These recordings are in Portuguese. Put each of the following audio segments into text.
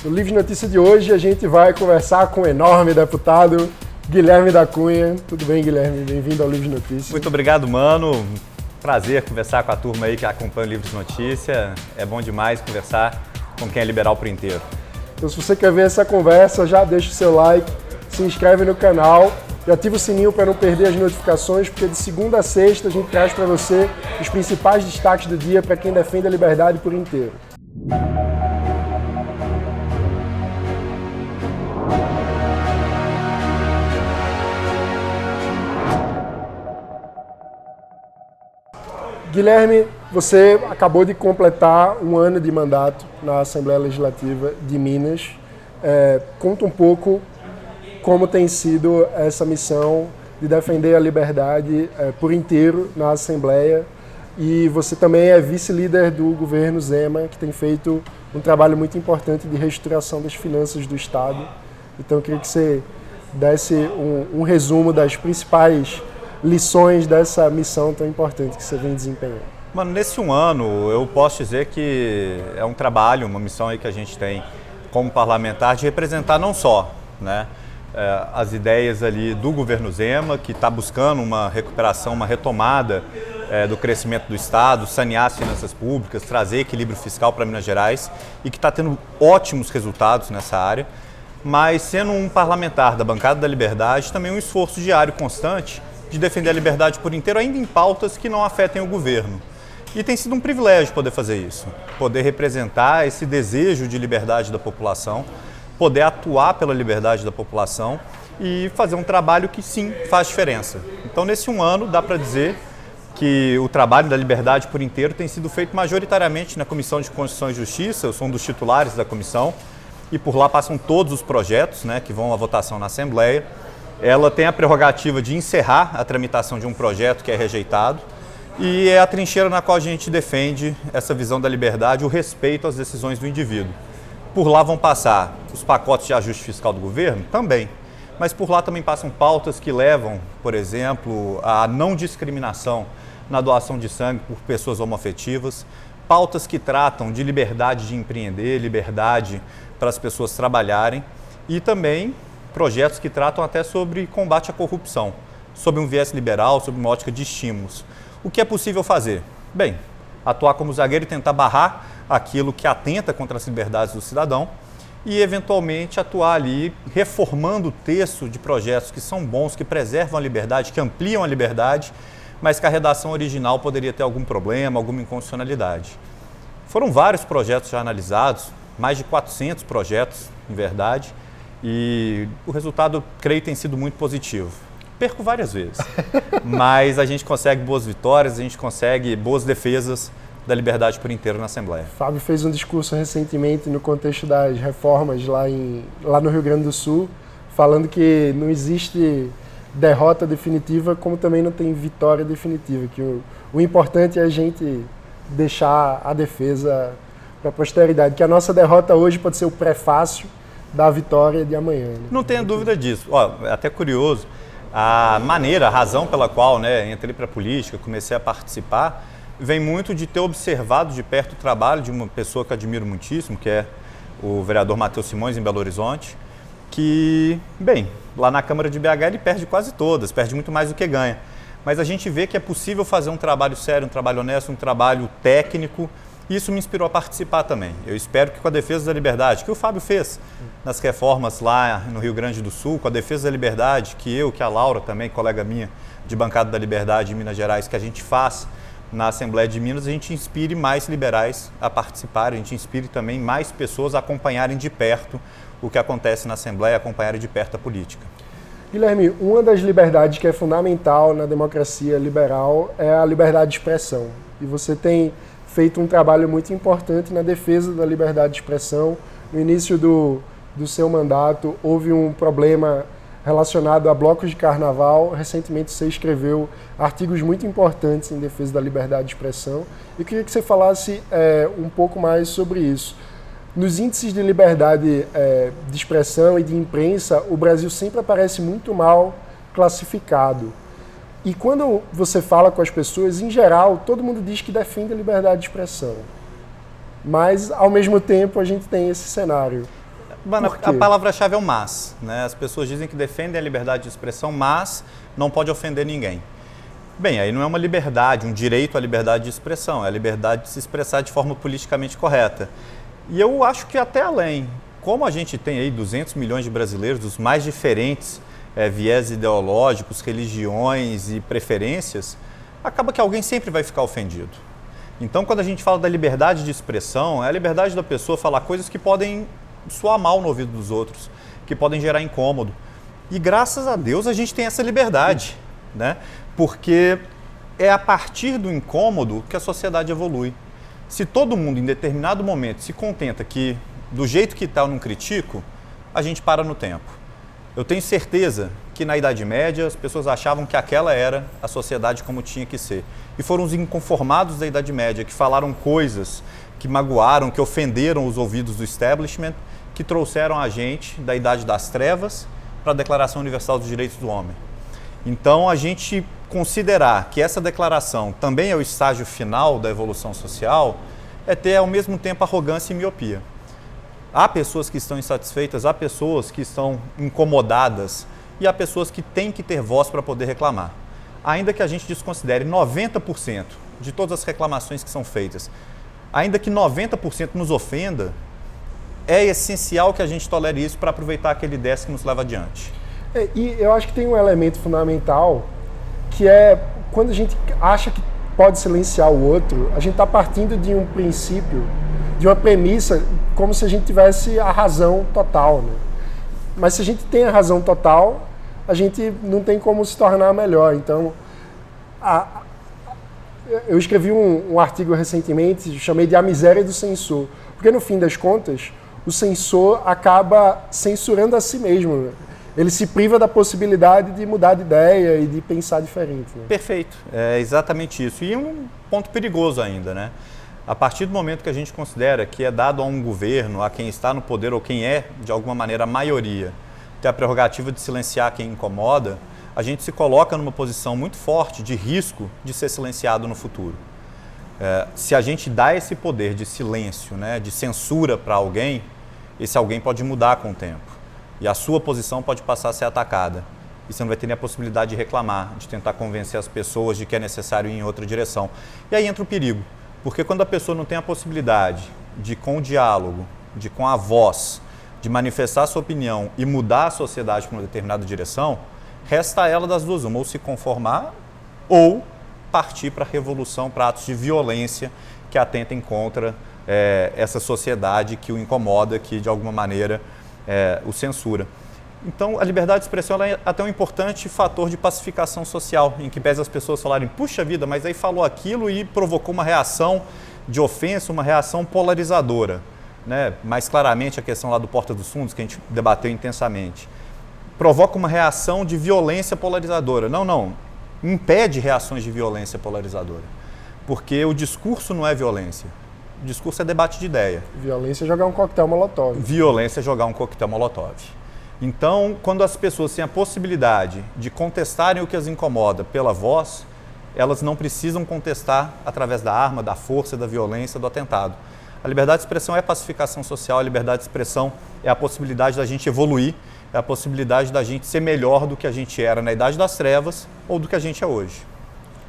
No Livre Notícia de hoje a gente vai conversar com o enorme deputado Guilherme da Cunha. Tudo bem, Guilherme? Bem-vindo ao Livre Notícia. Muito obrigado, mano. Prazer conversar com a turma aí que acompanha o Livre Notícia. É bom demais conversar com quem é liberal por inteiro. Então, se você quer ver essa conversa, já deixa o seu like, se inscreve no canal e ativa o sininho para não perder as notificações, porque de segunda a sexta a gente traz para você os principais destaques do dia para quem defende a liberdade por inteiro. Guilherme, você acabou de completar um ano de mandato na Assembleia Legislativa de Minas. Conta um pouco como tem sido essa missão de defender a liberdade por inteiro na Assembleia. E você também é vice-líder do governo Zema, que tem feito um trabalho muito importante de reestruturação das finanças do Estado. Então eu queria que você desse um resumo das principais lições dessa missão tão importante que você vem desempenhando. Mano, nesse um ano eu posso dizer que é um trabalho, uma missão aí que a gente tem como parlamentar de representar não só, né, as ideias ali do governo Zema, que está buscando uma recuperação, uma retomada do crescimento do Estado, sanear as finanças públicas, trazer equilíbrio fiscal para Minas Gerais e que está tendo ótimos resultados nessa área, mas sendo um parlamentar da bancada da Liberdade, também um esforço diário constante de defender a liberdade por inteiro, ainda em pautas que não afetem o governo. E tem sido um privilégio poder fazer isso, poder representar esse desejo de liberdade da população, poder atuar pela liberdade da população e fazer um trabalho que sim faz diferença. Então, nesse um ano, dá para dizer que o trabalho da liberdade por inteiro tem sido feito majoritariamente na Comissão de Constituição e Justiça. Eu sou um dos titulares da comissão e por lá passam todos os projetos, né, que vão à votação na Assembleia. Ela tem a prerrogativa de encerrar a tramitação de um projeto que é rejeitado e é a trincheira na qual a gente defende essa visão da liberdade, o respeito às decisões do indivíduo. Por lá vão passar os pacotes de ajuste fiscal do governo? Também. Mas por lá também passam pautas que levam, por exemplo, à não discriminação na doação de sangue por pessoas homoafetivas, pautas que tratam de liberdade de empreender, liberdade para as pessoas trabalharem e também projetos que tratam até sobre combate à corrupção, sob um viés liberal, sob uma ótica de estímulos. O que é possível fazer? Bem, atuar como zagueiro e tentar barrar aquilo que atenta contra as liberdades do cidadão e, eventualmente, atuar ali reformando o texto de projetos que são bons, que preservam a liberdade, que ampliam a liberdade, mas que a redação original poderia ter algum problema, alguma inconstitucionalidade. Foram vários projetos já analisados, mais de 400 projetos, em verdade, e o resultado, creio, tem sido muito positivo. Perco várias vezes, mas a gente consegue boas vitórias, a gente consegue boas defesas da liberdade por inteiro na Assembleia. Fábio fez um discurso recentemente no contexto das reformas lá no Rio Grande do Sul, falando que não existe derrota definitiva, como também não tem vitória definitiva, que o importante é a gente deixar a defesa para a posteridade, que a nossa derrota hoje pode ser o prefácio da vitória de amanhã. Né? Não tenha dúvida disso. É até curioso, a razão pela qual, né, entrei para a política, comecei a participar, vem muito de ter observado de perto o trabalho de uma pessoa que admiro muitíssimo, que é o vereador Matheus Simões, em Belo Horizonte, que, bem, lá na Câmara de BH ele perde quase todas, perde muito mais do que ganha. Mas a gente vê que é possível fazer um trabalho sério, um trabalho honesto, um trabalho técnico. Isso me inspirou a participar também. Eu espero que com a defesa da liberdade, que o Fábio fez nas reformas lá no Rio Grande do Sul, com a defesa da liberdade, que a Laura também, colega minha de bancada da Liberdade em Minas Gerais, que a gente faz na Assembleia de Minas, a gente inspire mais liberais a participarem, a gente inspire também mais pessoas a acompanharem de perto o que acontece na Assembleia, acompanharem de perto a política. Guilherme, uma das liberdades que é fundamental na democracia liberal é a liberdade de expressão. E você tem feito um trabalho muito importante na defesa da liberdade de expressão. No início do seu mandato, houve um problema relacionado a blocos de carnaval. Recentemente você escreveu artigos muito importantes em defesa da liberdade de expressão. Eu queria que você falasse um pouco mais sobre isso. Nos índices de liberdade de expressão e de imprensa, o Brasil sempre aparece muito mal classificado. E quando você fala com as pessoas, em geral, todo mundo diz que defende a liberdade de expressão. Mas, ao mesmo tempo, a gente tem esse cenário. Mano, Por quê? a palavra-chave é o mas, né? As pessoas dizem que defendem a liberdade de expressão, mas não pode ofender ninguém. Bem, aí não é uma liberdade, um direito à liberdade de expressão, é a liberdade de se expressar de forma politicamente correta. E eu acho que até além, como a gente tem aí 200 milhões de brasileiros, dos mais diferentes viés ideológicos, religiões e preferências, acaba que alguém sempre vai ficar ofendido. Então, quando a gente fala da liberdade de expressão, é a liberdade da pessoa falar coisas que podem soar mal no ouvido dos outros, que podem gerar incômodo. E graças a Deus a gente tem essa liberdade, né? Porque é a partir do incômodo que a sociedade evolui. Se todo mundo em determinado momento se contenta que do jeito que está eu não critico, a gente para no tempo. Eu tenho certeza que na Idade Média as pessoas achavam que aquela era a sociedade como tinha que ser. E foram os inconformados da Idade Média que falaram coisas que magoaram, que ofenderam os ouvidos do establishment, que trouxeram a gente da Idade das Trevas para a Declaração Universal dos Direitos do Homem. Então, a gente considerar que essa declaração também é o estágio final da evolução social é ter, ao mesmo tempo, arrogância e miopia. Há pessoas que estão insatisfeitas, há pessoas que estão incomodadas e há pessoas que têm que ter voz para poder reclamar. Ainda que a gente desconsidere 90% de todas as reclamações que são feitas, ainda que 90% nos ofenda, é essencial que a gente tolere isso para aproveitar aquele 10% que nos leva adiante. E eu acho que tem um elemento fundamental, que é quando a gente acha que pode silenciar o outro, a gente está partindo de um princípio, de uma premissa, como se a gente tivesse a razão total, né? Mas se a gente tem a razão total, a gente não tem como se tornar melhor. Então, eu escrevi um artigo recentemente, chamei de A Miséria do Censor, porque no fim das contas, o censor acaba censurando a si mesmo, né? Ele se priva da possibilidade de mudar de ideia e de pensar diferente, né? Perfeito, é exatamente isso. E um ponto perigoso ainda, né? A partir do momento que a gente considera que é dado a um governo, a quem está no poder ou quem é, de alguma maneira, a maioria, ter a prerrogativa de silenciar quem incomoda, a gente se coloca numa posição muito forte de risco de ser silenciado no futuro. Se a gente dá esse poder de silêncio, né, de censura para alguém, esse alguém pode mudar com o tempo. E a sua posição pode passar a ser atacada. E você não vai ter nem a possibilidade de reclamar, de tentar convencer as pessoas de que é necessário ir em outra direção. E aí entra o perigo. Porque quando a pessoa não tem a possibilidade de, com o diálogo, de com a voz, de manifestar a sua opinião e mudar a sociedade para uma determinada direção, resta a ela das duas, uma, ou se conformar ou partir para a revolução, para atos de violência que atentem contra essa sociedade que o incomoda, que de alguma maneira o censura. Então, a liberdade de expressão é até um importante fator de pacificação social, em que pese as pessoas falarem, puxa vida, mas aí falou aquilo e provocou uma reação de ofensa, uma reação polarizadora, né? Mais claramente a questão lá do Porta dos Fundos, que a gente debateu intensamente. Provoca uma reação de violência polarizadora. Não, impede reações de violência polarizadora, porque o discurso não é violência. O discurso é debate de ideia. Violência é jogar um coquetel molotov. Violência é jogar um coquetel molotov. Então, quando as pessoas têm a possibilidade de contestarem o que as incomoda pela voz, elas não precisam contestar através da arma, da força, da violência, do atentado. A liberdade de expressão é pacificação social, a liberdade de expressão é a possibilidade da gente evoluir, é a possibilidade da gente ser melhor do que a gente era na Idade das Trevas ou do que a gente é hoje.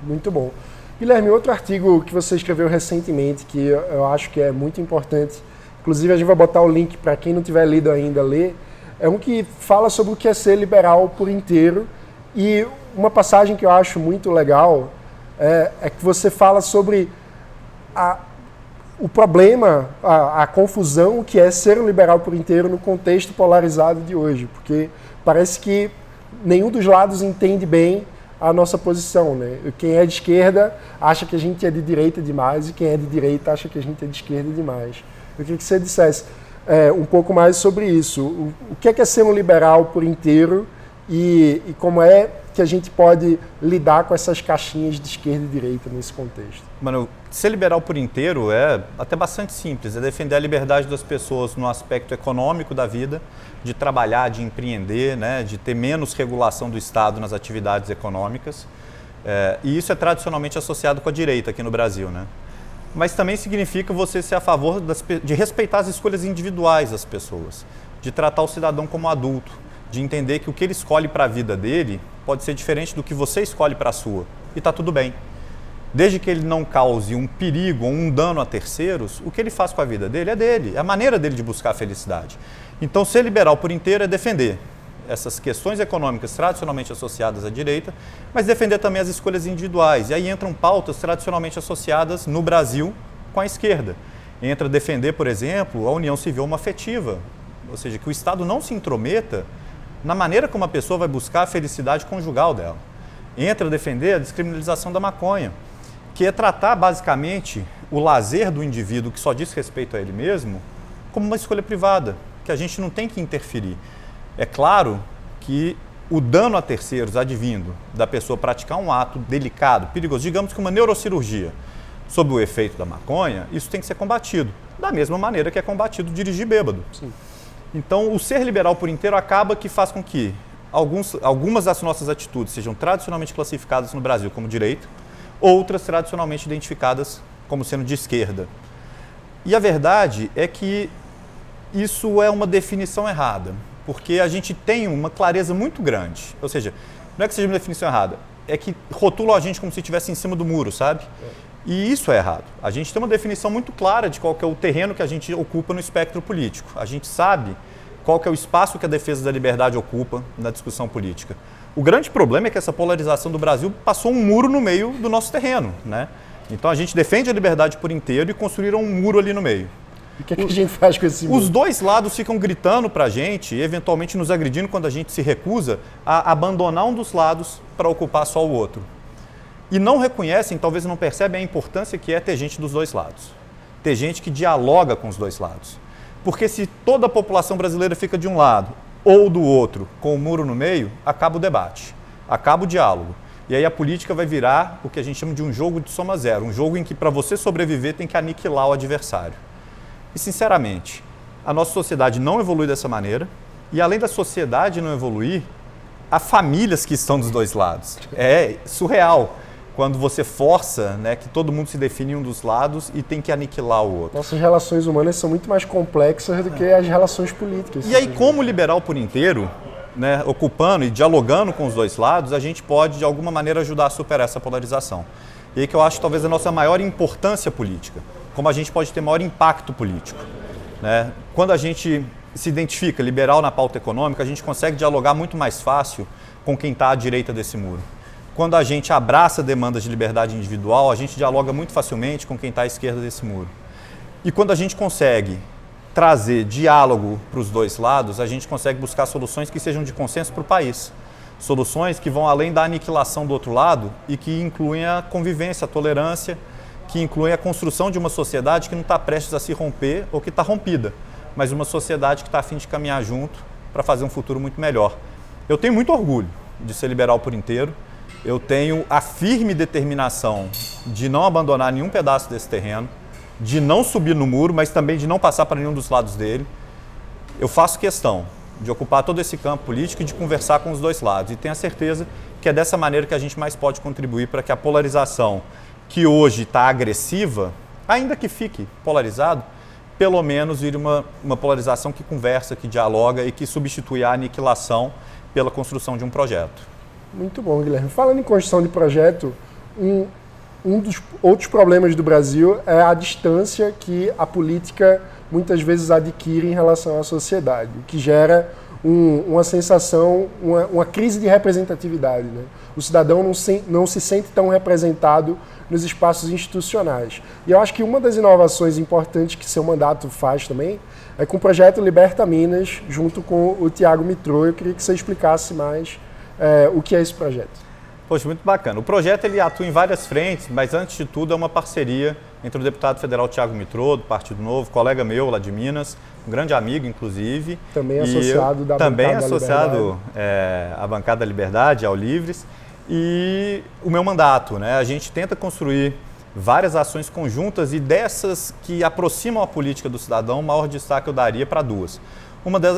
Muito bom. Guilherme, outro artigo que você escreveu recentemente, que eu acho que é muito importante, inclusive a gente vai botar o link para quem não tiver lido ainda ler, é um que fala sobre o que é ser liberal por inteiro, e uma passagem que eu acho muito legal é que você fala sobre o problema, a confusão que é ser um liberal por inteiro no contexto polarizado de hoje, porque parece que nenhum dos lados entende bem a nossa posição, né? Quem é de esquerda acha que a gente é de direita demais e quem é de direita acha que a gente é de esquerda demais. Eu queria que você dissesse um pouco mais sobre isso. O que é ser um liberal por inteiro e como é que a gente pode lidar com essas caixinhas de esquerda e direita nesse contexto? Mano, ser liberal por inteiro é até bastante simples, é defender a liberdade das pessoas no aspecto econômico da vida, de trabalhar, de empreender, né, de ter menos regulação do Estado nas atividades econômicas. E isso é tradicionalmente associado com a direita aqui no Brasil, né? mas também significa você ser a favor de respeitar as escolhas individuais das pessoas, de tratar o cidadão como adulto, de entender que o que ele escolhe para a vida dele pode ser diferente do que você escolhe para a sua, e está tudo bem. Desde que ele não cause um perigo ou um dano a terceiros, o que ele faz com a vida dele é dele, é a maneira dele de buscar a felicidade. Então, ser liberal por inteiro é defender essas questões econômicas tradicionalmente associadas à direita, mas defender também as escolhas individuais. E aí entram pautas tradicionalmente associadas no Brasil com a esquerda. Entra defender, por exemplo, a união civil homoafetiva, ou seja, que o Estado não se intrometa na maneira como a pessoa vai buscar a felicidade conjugal dela. Entra defender a descriminalização da maconha, que é tratar basicamente o lazer do indivíduo que só diz respeito a ele mesmo como uma escolha privada, que a gente não tem que interferir. É claro que o dano a terceiros advindo da pessoa praticar um ato delicado, perigoso, digamos que uma neurocirurgia, sob o efeito da maconha, isso tem que ser combatido, da mesma maneira que é combatido dirigir bêbado. Sim. Então, o ser liberal por inteiro acaba que faz com que algumas das nossas atitudes sejam tradicionalmente classificadas no Brasil como direita, outras tradicionalmente identificadas como sendo de esquerda. E a verdade é que isso é uma definição errada, porque a gente tem uma clareza muito grande. Ou seja, não é que seja uma definição errada, é que rotulam a gente como se estivesse em cima do muro, sabe? E isso é errado. A gente tem uma definição muito clara de qual que é o terreno que a gente ocupa no espectro político. A gente sabe qual que é o espaço que a defesa da liberdade ocupa na discussão política. O grande problema é que essa polarização do Brasil passou um muro no meio do nosso terreno, né? Então a gente defende a liberdade por inteiro e construíram um muro ali no meio. E o que, é que a gente faz com esse muro? Os dois lados ficam gritando para a gente, eventualmente nos agredindo quando a gente se recusa a abandonar um dos lados para ocupar só o outro. E não reconhecem, talvez não percebem a importância que é ter gente dos dois lados. Ter gente que dialoga com os dois lados. Porque se toda a população brasileira fica de um lado ou do outro, com o muro no meio, acaba o debate, acaba o diálogo. E aí a política vai virar o que a gente chama de um jogo de soma zero, um jogo em que para você sobreviver tem que aniquilar o adversário. E, sinceramente, a nossa sociedade não evolui dessa maneira e, além da sociedade não evoluir, há famílias que estão dos dois lados. É surreal quando você força, né, que todo mundo se define em um dos lados e tem que aniquilar o outro. Nossas relações humanas são muito mais complexas do que as relações políticas. E aí, como liberal por inteiro, né, ocupando e dialogando com os dois lados, a gente pode, de alguma maneira, ajudar a superar essa polarização. E aí que eu acho talvez a nossa maior importância política, como a gente pode ter maior impacto político, né? Quando a gente se identifica liberal na pauta econômica, a gente consegue dialogar muito mais fácil com quem está à direita desse muro. Quando a gente abraça demandas de liberdade individual, a gente dialoga muito facilmente com quem está à esquerda desse muro. E quando a gente consegue trazer diálogo para os dois lados, a gente consegue buscar soluções que sejam de consenso para o país. Soluções que vão além da aniquilação do outro lado e que incluem a convivência, a tolerância, que incluem a construção de uma sociedade que não está prestes a se romper ou que está rompida, mas uma sociedade que está a fim de caminhar junto para fazer um futuro muito melhor. Eu tenho muito orgulho de ser liberal por inteiro, eu tenho a firme determinação de não abandonar nenhum pedaço desse terreno, de não subir no muro, mas também de não passar para nenhum dos lados dele. Eu faço questão de ocupar todo esse campo político e de conversar com os dois lados. E tenho a certeza que é dessa maneira que a gente mais pode contribuir para que a polarização, que hoje está agressiva, ainda que fique polarizado, pelo menos vire uma polarização que conversa, que dialoga e que substitui a aniquilação pela construção de um projeto. Muito bom, Guilherme. Falando em construção de projeto, um dos outros problemas do Brasil é a distância que a política muitas vezes adquire em relação à sociedade, o que gera uma sensação, uma crise de representatividade, né? O cidadão não se sente tão representado nos espaços institucionais. E eu acho que uma das inovações importantes que seu mandato faz também é com o projeto Liberta Minas, junto com o Thiago Mitrô. Eu queria que você explicasse mais o que é esse projeto. Poxa, muito bacana. O projeto ele atua em várias frentes, mas antes de tudo é uma parceria entre o deputado federal Thiago Mitrô, do Partido Novo, colega meu lá de Minas, um grande amigo, inclusive. Também associado da também Bancada da associado à Bancada da Liberdade, ao Livres. E o meu mandato, né? A gente tenta construir várias ações conjuntas e dessas que aproximam a política do cidadão, o maior destaque eu daria para duas.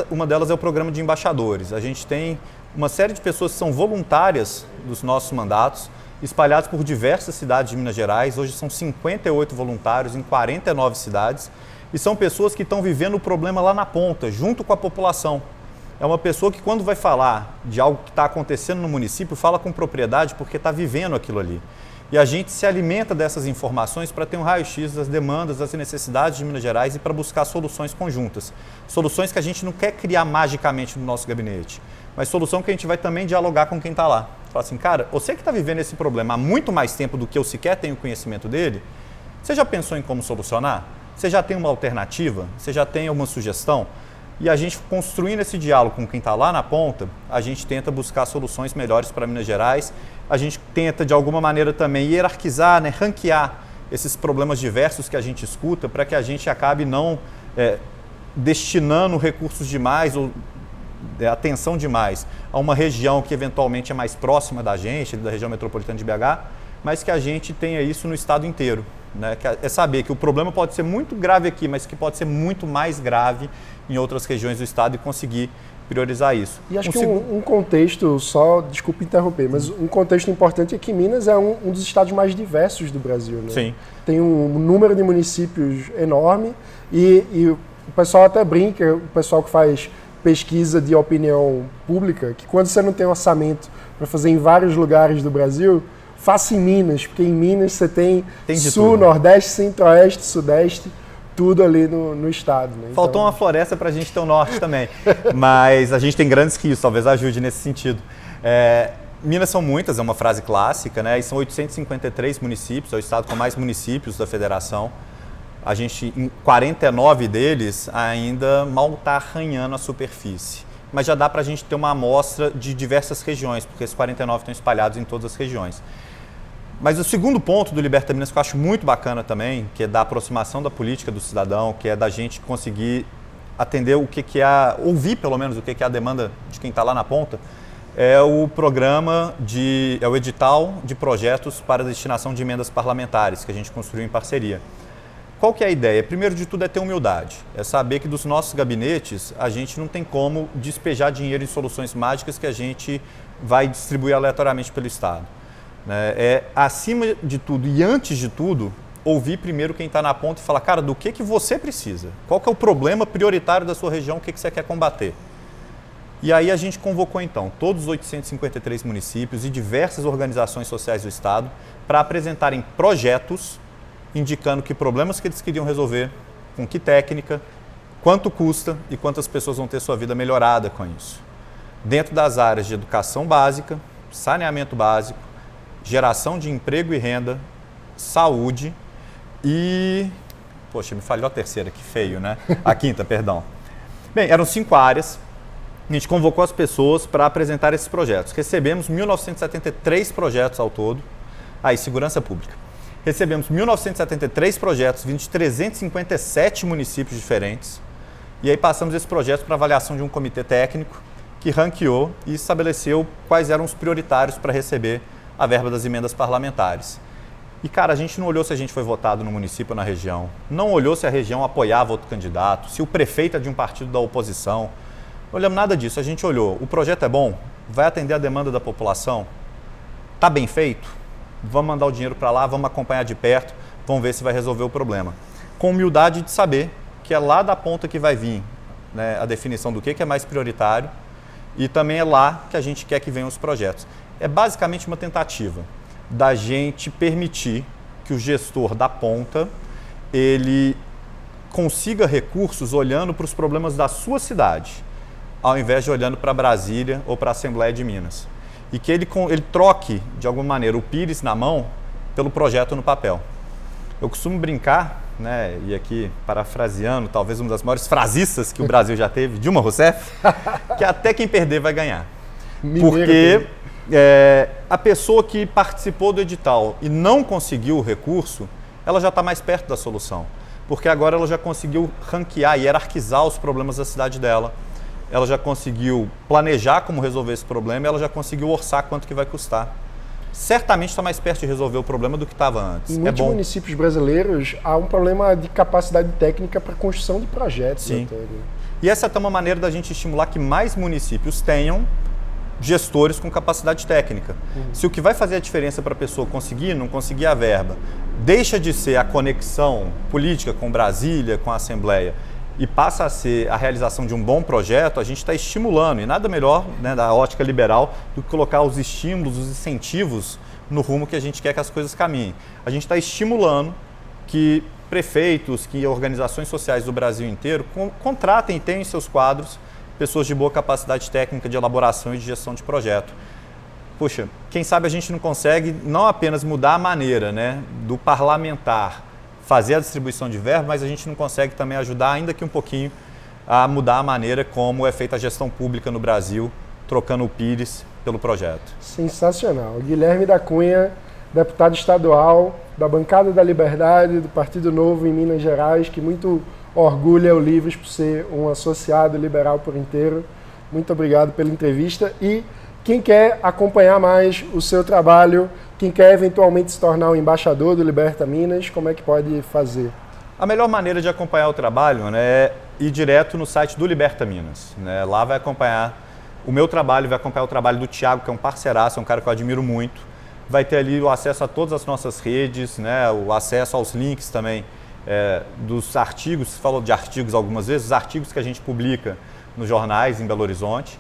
Uma delas é o programa de embaixadores. A gente tem uma série de pessoas que são voluntárias dos nossos mandatos, espalhados por diversas cidades de Minas Gerais. Hoje são 58 voluntários em 49 cidades e são pessoas que estão vivendo o problema lá na ponta, junto com a população. É uma pessoa que, quando vai falar de algo que está acontecendo no município, fala com propriedade porque está vivendo aquilo ali. E a gente se alimenta dessas informações para ter um raio-x das demandas, das necessidades de Minas Gerais e para buscar soluções conjuntas. Soluções que a gente não quer criar magicamente no nosso gabinete, mas solução que a gente vai também dialogar com quem está lá. Fala assim, cara, você que está vivendo esse problema há muito mais tempo do que eu sequer tenho conhecimento dele, você já pensou em como solucionar? Você já tem uma alternativa? Você já tem alguma sugestão? E a gente, construindo esse diálogo com quem está lá na ponta, a gente tenta buscar soluções melhores para Minas Gerais. A gente tenta, de alguma maneira, também hierarquizar, né, ranquear esses problemas diversos que a gente escuta para que a gente acabe não destinando recursos demais ou atenção demais a uma região que eventualmente é mais próxima da gente, da região metropolitana de BH, mas que a gente tenha isso no estado inteiro. Né? É saber que o problema pode ser muito grave aqui, mas que pode ser muito mais grave em outras regiões do estado e conseguir priorizar isso. E acho que um contexto, só, desculpa interromper, mas um contexto importante é que Minas é um dos estados mais diversos do Brasil. Né? Sim. Tem um número de municípios enorme e o pessoal até brinca, o pessoal que faz pesquisa de opinião pública, que quando você não tem orçamento para fazer em vários lugares do Brasil, faça em Minas, porque em Minas você tem sul, tudo. Nordeste, centro-oeste, sudeste, tudo ali no estado. Né? Faltou uma floresta para a gente ter o norte também, mas a gente tem grandes rios, talvez ajude nesse sentido. Minas são muitas, é uma frase clássica, né? E são 853 municípios, é o estado com mais municípios da federação. A gente, em 49 deles, ainda mal está arranhando a superfície. Mas já dá para a gente ter uma amostra de diversas regiões, porque esses 49 estão espalhados em todas as regiões. Mas o segundo ponto do Liberta Minas que eu acho muito bacana também, que é da aproximação da política do cidadão, que é da gente conseguir atender o que é, ouvir pelo menos o que é a demanda de quem está lá na ponta, é o programa, é o edital de projetos para destinação de emendas parlamentares, que a gente construiu em parceria. Qual que é a ideia? Primeiro de tudo é ter humildade, é saber que dos nossos gabinetes a gente não tem como despejar dinheiro em soluções mágicas que a gente vai distribuir aleatoriamente pelo Estado. É, acima de tudo e antes de tudo, ouvir primeiro quem está na ponta e falar, cara, do que você precisa? Qual que é o problema prioritário da sua região? O que você quer combater? E aí a gente convocou então todos os 853 municípios e diversas organizações sociais do Estado para apresentarem projetos indicando que problemas que eles queriam resolver, com que técnica, quanto custa e quantas pessoas vão ter sua vida melhorada com isso. Dentro das áreas de educação básica, saneamento básico, geração de emprego e renda, saúde e... Poxa, me falhou a terceira, que feio, né? A quinta, perdão. Bem, eram 5 áreas. A gente convocou as pessoas para apresentar esses projetos. Recebemos 1.973 projetos ao todo. Aí, segurança pública. Recebemos 1.973 projetos vindo de 357 municípios diferentes. E aí passamos esses projetos para avaliação de um comitê técnico que ranqueou e estabeleceu quais eram os prioritários para receber a verba das emendas parlamentares. E, cara, a gente não olhou se a gente foi votado no município ou na região, não olhou se a região apoiava outro candidato, se o prefeito é de um partido da oposição. Não olhamos nada disso, a gente olhou, o projeto é bom, vai atender a demanda da população, está bem feito, vamos mandar o dinheiro para lá, vamos acompanhar de perto, vamos ver se vai resolver o problema. Com humildade de saber que é lá da ponta que vai vir, né, a definição do que é mais prioritário e também é lá que a gente quer que venham os projetos. É basicamente uma tentativa da gente permitir que o gestor da ponta ele consiga recursos olhando para os problemas da sua cidade, ao invés de olhando para Brasília ou para a Assembleia de Minas. E que ele troque, de alguma maneira, o pires na mão pelo projeto no papel. Eu costumo brincar, né, e aqui parafraseando, talvez uma das maiores frasistas que o Brasil já teve, Dilma Rousseff, que até quem perder vai ganhar. Porque a pessoa que participou do edital e não conseguiu o recurso, ela já está mais perto da solução. Porque agora ela já conseguiu ranquear e hierarquizar os problemas da cidade dela. Ela já conseguiu planejar como resolver esse problema e ela já conseguiu orçar quanto que vai custar. Certamente está mais perto de resolver o problema do que estava antes. Em muitos municípios brasileiros há um problema de capacidade técnica para construção de projetos. Sim. E essa é até uma maneira da gente estimular que mais municípios tenham gestores com capacidade técnica. Se o que vai fazer a diferença para a pessoa conseguir, não conseguir a verba, deixa de ser a conexão política com Brasília, com a Assembleia, e passa a ser a realização de um bom projeto, a gente está estimulando, e nada melhor, né, da ótica liberal do que colocar os estímulos, os incentivos no rumo que a gente quer que as coisas caminhem. A gente está estimulando que prefeitos, que organizações sociais do Brasil inteiro contratem e tenham em seus quadros pessoas de boa capacidade técnica de elaboração e de gestão de projeto. Puxa, quem sabe a gente não consegue não apenas mudar a maneira, né, do parlamentar fazer a distribuição de verba, mas a gente não consegue também ajudar ainda que um pouquinho a mudar a maneira como é feita a gestão pública no Brasil, trocando o Pires pelo projeto. Sensacional. Guilherme da Cunha, deputado estadual da Bancada da Liberdade, do Partido Novo em Minas Gerais, que muito orgulha o Livres por ser um associado liberal por inteiro. Muito obrigado pela entrevista. E quem quer acompanhar mais o seu trabalho, quem quer eventualmente se tornar um embaixador do Liberta Minas, como é que pode fazer? A melhor maneira de acompanhar o trabalho, né, é ir direto no site do Liberta Minas, né? Lá vai acompanhar o meu trabalho, vai acompanhar o trabalho do Thiago, que é um parceiraço, é um cara que eu admiro muito. Vai ter ali o acesso a todas as nossas redes, né, o acesso aos links também dos artigos, você falou de artigos algumas vezes, os artigos que a gente publica nos jornais em Belo Horizonte.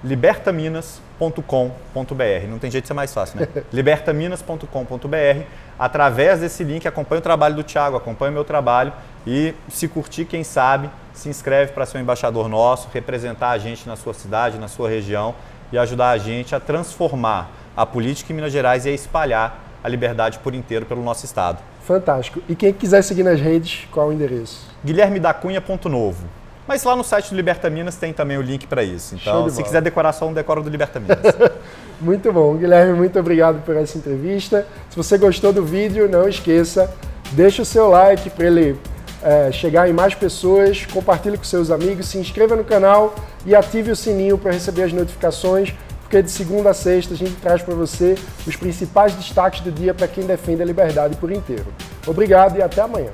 libertaminas.com.br, não tem jeito de ser mais fácil, né? libertaminas.com.br, através desse link acompanha o trabalho do Thiago, acompanha o meu trabalho e se curtir, quem sabe, se inscreve para ser um embaixador nosso, representar a gente na sua cidade, na sua região e ajudar a gente a transformar a política em Minas Gerais e a espalhar a liberdade por inteiro pelo nosso estado. Fantástico. E quem quiser seguir nas redes, qual é o endereço? guilhermedacunha.novo. Mas lá no site do Liberta Minas tem também o link para isso. Então, se quiser decorar só um decoro do Liberta Minas. Muito bom. Guilherme, muito obrigado por essa entrevista. Se você gostou do vídeo, não esqueça, deixa o seu like para ele chegar em mais pessoas, compartilhe com seus amigos, se inscreva no canal e ative o sininho para receber as notificações, porque de segunda a sexta a gente traz para você os principais destaques do dia para quem defende a liberdade por inteiro. Obrigado e até amanhã.